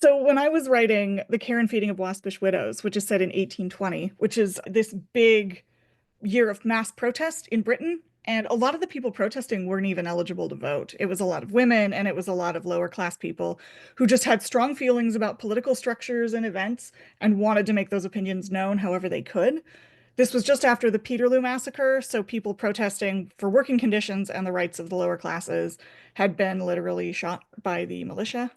So when I was writing The Care and Feeding of Waspish Widows, which is set in 1820, which is this big year of mass protest in Britain, and a lot of the people protesting weren't even eligible to vote. It was a lot of women and it was a lot of lower class people who just had strong feelings about political structures and events and wanted to make those opinions known however they could. This was just after the Peterloo massacre, so people protesting for working conditions and the rights of the lower classes had been literally shot by the militia.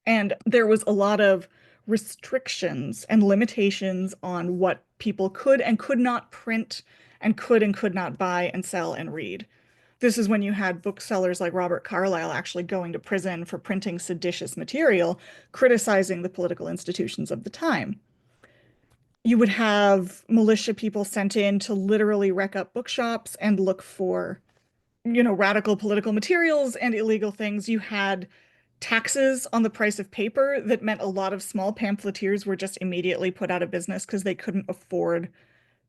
And there was a lot of restrictions and limitations on what people could and could not print and could not buy and sell and read. This is when you had booksellers like Robert Carlyle actually going to prison for printing seditious material, criticizing the political institutions of the time. You would have militia people sent in to literally wreck up bookshops and look for, radical political materials and illegal things. You had taxes on the price of paper that meant a lot of small pamphleteers were just immediately put out of business because they couldn't afford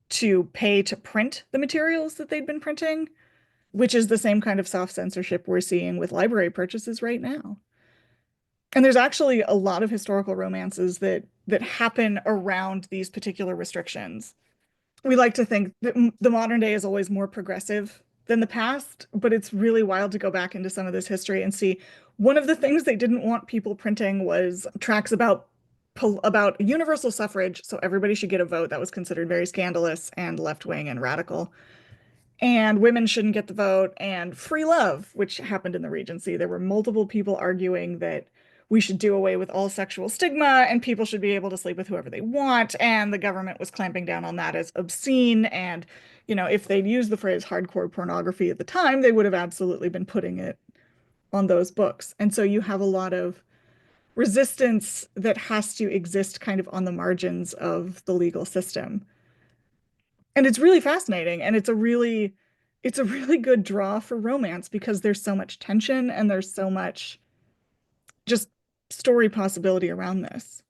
to pay to print the materials that they'd been printing, which is the same kind of soft censorship we're seeing with library purchases right now. And there's actually a lot of historical romances that happen around these particular restrictions. We like to think that the modern day is always more progressive than the past, but it's really wild to go back into some of this history and see one of the things they didn't want people printing was tracts about universal suffrage, so everybody should get a vote. That was considered very scandalous and left-wing and radical. And women shouldn't get the vote, and free love, which happened in the Regency. There were multiple people arguing that we should do away with all sexual stigma and people should be able to sleep with whoever they want. And the government was clamping down on that as obscene. And, if they'd used the phrase hardcore pornography at the time, they would have absolutely been putting it on those books. And so you have a lot of resistance that has to exist kind of on the margins of the legal system. And it's really fascinating and it's a really good draw for romance because there's so much tension and there's so much just story possibility around this.